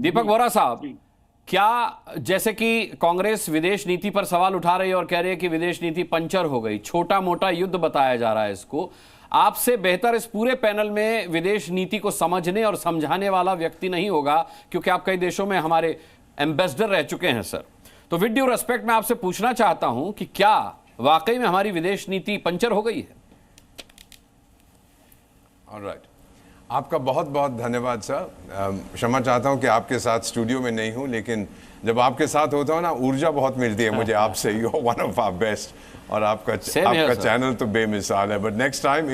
दीपक बोहरा साहब, क्या जैसे कि कांग्रेस विदेश नीति पर सवाल उठा रही है और कह रही है कि विदेश नीति पंचर हो गई, छोटा मोटा युद्ध बताया जा रहा है इसको, आपसे बेहतर इस पूरे पैनल में विदेश नीति को समझने और समझाने वाला व्यक्ति नहीं होगा, क्योंकि आप कई देशों में हमारे एम्बेसडर रह चुके हैं सर। तो विद ड्यू रेस्पेक्ट मैं आपसे पूछना चाहता हूं कि क्या वाकई में हमारी विदेश नीति पंचर हो गई है? ऑलराइट, आपका बहुत बहुत धन्यवाद सर। क्षमा चाहता हूं कि आपके साथ स्टूडियो में नहीं हूं, लेकिन जब आपके साथ होता हूं ना, ऊर्जा बहुत मिलती है मुझे आपसे। You are one of our best, और आपका चैनल तो बेमिसाल है। But next time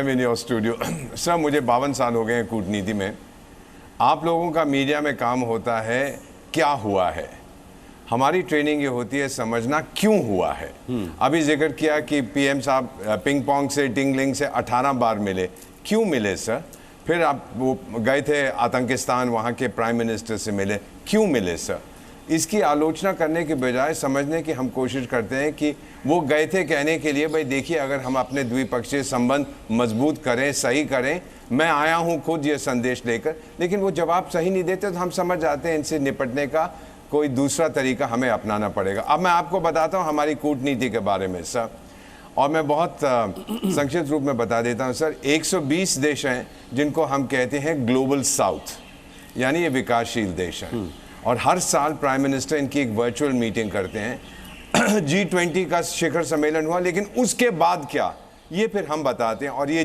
in your studio sir, मुझे 52 साल हो गए हैं कूटनीति में। आप लोगों का मीडिया में काम होता है क्या हुआ है, हमारी ट्रेनिंग ये होती है समझना क्यों हुआ है। अभी जिक्र किया कि पीएम साहब पिंग पोंग से टिंगलिंग से 18 बार मिले, क्यों मिले सर? फिर आप वो गए थे आतंकिस्तान, वहाँ के प्राइम मिनिस्टर से मिले, क्यों मिले सर? इसकी आलोचना करने के बजाय समझने की हम कोशिश करते हैं कि वो गए थे कहने के लिए, भाई देखिए अगर हम अपने द्विपक्षीय संबंध मजबूत करें, सही करें, मैं आया हूँ खुद ये संदेश लेकर, लेकिन वो जवाब सही नहीं देते तो हम समझ जाते हैं इनसे निपटने का कोई दूसरा तरीका हमें अपनाना पड़ेगा। अब मैं आपको बताता हूँ हमारी कूटनीति के बारे में सर, और मैं बहुत संक्षिप्त रूप में बता देता हूँ सर। 120 देश हैं जिनको हम कहते हैं ग्लोबल साउथ, यानी ये विकासशील देश हैं, और हर साल प्राइम मिनिस्टर इनकी एक वर्चुअल मीटिंग करते हैं। G20 का शिखर सम्मेलन हुआ, लेकिन उसके बाद क्या, ये फिर हम बताते हैं। और ये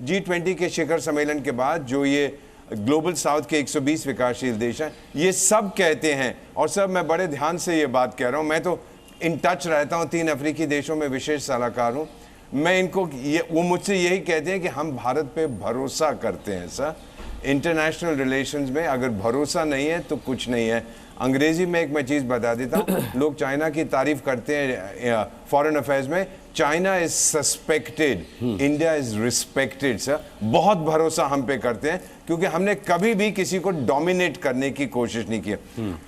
G20 के शिखर सम्मेलन के बाद जो ये ग्लोबल साउथ के 120 विकासशील देश हैं, ये सब कहते हैं, और सर मैं बड़े ध्यान से ये बात कह रहा हूँ, मैं तो इन टच रहता हूँ, 3 अफ्रीकी देशों में विशेष सलाहकार हूँ, मैं इनको वो मुझसे यही कहते हैं कि हम भारत पे भरोसा करते हैं सर। इंटरनेशनल रिलेशंस में अगर भरोसा नहीं है तो कुछ नहीं है। अंग्रेजी में एक मैं चीज़ बता देता हूँ, लोग चाइना की तारीफ करते हैं फॉरेन अफेयर्स में, China is suspected, India is respected sir. बहुत भरोसा हम पे करते हैं, क्योंकि हमने कभी भी किसी को डोमिनेट करने की कोशिश नहीं की।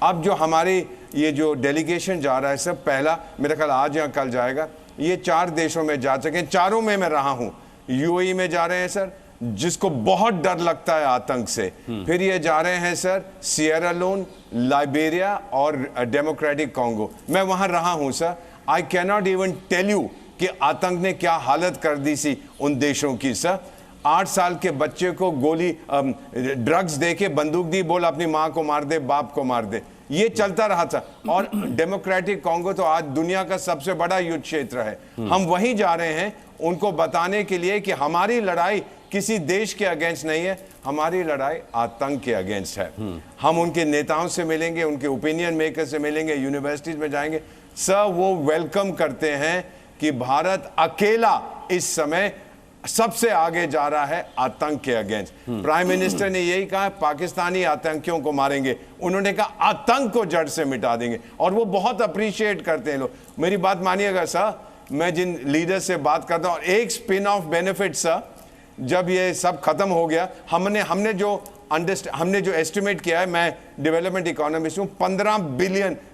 अब जो हमारी ये जो डेलीगेशन जा रहा है सर, पहला मेरा ख्याल आज या कल जाएगा, ये 4 देशों में जा सके, चारों में मैं रहा हूँ। यूएई में जा रहे हैं सर, जिसको बहुत डर लगता है आतंक से। फिर ये जा रहे हैं सर सिएरा लोन, लाइबेरिया और डेमोक्रेटिक कॉन्गो, मैं वहां रहा हूं sir. I cannot even tell you कि आतंक ने क्या हालत कर दी सी उन देशों की सर। 8 साल के बच्चे को गोली ड्रग्स देके बंदूक दी, बोल अपनी माँ को मार दे, बाप को मार दे, ये चलता रहा था। और डेमोक्रेटिक कॉन्गो तो आज दुनिया का सबसे बड़ा युद्ध क्षेत्र है। हम वहीं जा रहे हैं उनको बताने के लिए कि हमारी लड़ाई किसी देश के अगेंस्ट नहीं है, हमारी लड़ाई आतंक के अगेंस्ट है। हम उनके नेताओं से मिलेंगे, उनके ओपिनियन मेकर से मिलेंगे, यूनिवर्सिटीज में जाएंगे सर, वो वेलकम करते हैं कि भारत अकेला इस समय सबसे आगे जा रहा है आतंक के अगेंस्ट। प्राइम मिनिस्टर ने यही कहा, पाकिस्तानी आतंकियों को मारेंगे, उन्होंने कहा आतंक को जड़ से मिटा देंगे, और वो बहुत अप्रिशिएट करते हैं लोग। मेरी बात मानिएगा सर, मैं जिन लीडर से बात करता हूँ, एक स्पिन ऑफ बेनिफिट सर, जब ये सब खत्म हो गया, हमने जो एस्टिमेट किया है, मैं डेवलपमेंट इकोनॉमिस्ट हूँ, 15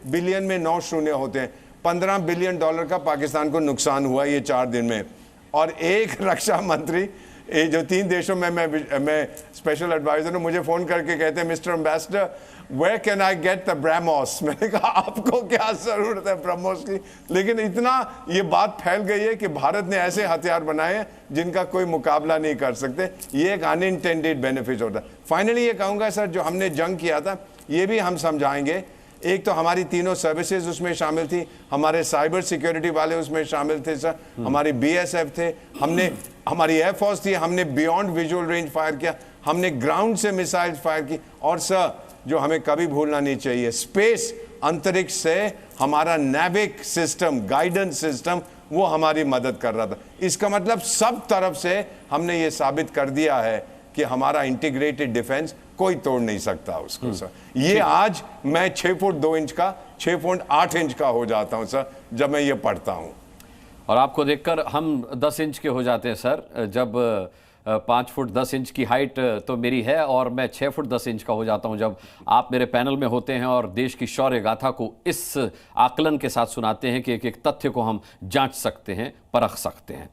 बिलियन में 9 शून्य होते हैं, $15 बिलियन का पाकिस्तान को नुकसान हुआ ये 4 दिन में। और एक रक्षा मंत्री, ये जो 3 देशों में मैं स्पेशल एडवाइजर हूँ, मुझे फोन करके कहते हैं, mister ambassador where can I get the BrahMos. मैंने कहा आपको क्या जरूरत है ब्रह्मोस की, लेकिन इतना ये बात फैल गई है कि भारत ने ऐसे हथियार बनाए हैं जिनका कोई मुकाबला नहीं कर सकते। ये एक अनइंटेंडेड बेनिफिट होता है। फाइनली ये कहूँगा सर, जो हमने जंग किया था ये भी हम समझाएंगे। एक तो हमारी तीनों सर्विसेज उसमें शामिल थी, हमारे साइबर सिक्योरिटी वाले उसमें शामिल थे सर, हमारी बीएसएफ थे, हमारी एयरफोर्स थी, हमने बियॉन्ड विजुअल रेंज फायर किया, हमने ग्राउंड से मिसाइल फायर की, और सर जो हमें कभी भूलना नहीं चाहिए, स्पेस, अंतरिक्ष से हमारा नेविक सिस्टम, गाइडेंस सिस्टम, वो हमारी मदद कर रहा था। इसका मतलब सब तरफ से हमने ये साबित कर दिया है कि हमारा इंटीग्रेटेड डिफेंस कोई तोड़ नहीं सकता उसको सर। ये आज मैं 6 फुट 2 इंच का, 6 फुट 8 इंच का हो जाता हूं सर, जब मैं ये पढ़ता हूं। और आपको देखकर हम 10 इंच के हो जाते हैं सर। जब 5 फुट 10 इंच की हाइट तो मेरी है, और मैं 6 फुट 10 इंच का हो जाता हूं जब आप मेरे पैनल में होते हैं और देश की शौर्य गाथा को इस आकलन के साथ सुनाते हैं कि एक तथ्य को हम जांच सकते हैं, परख सकते हैं।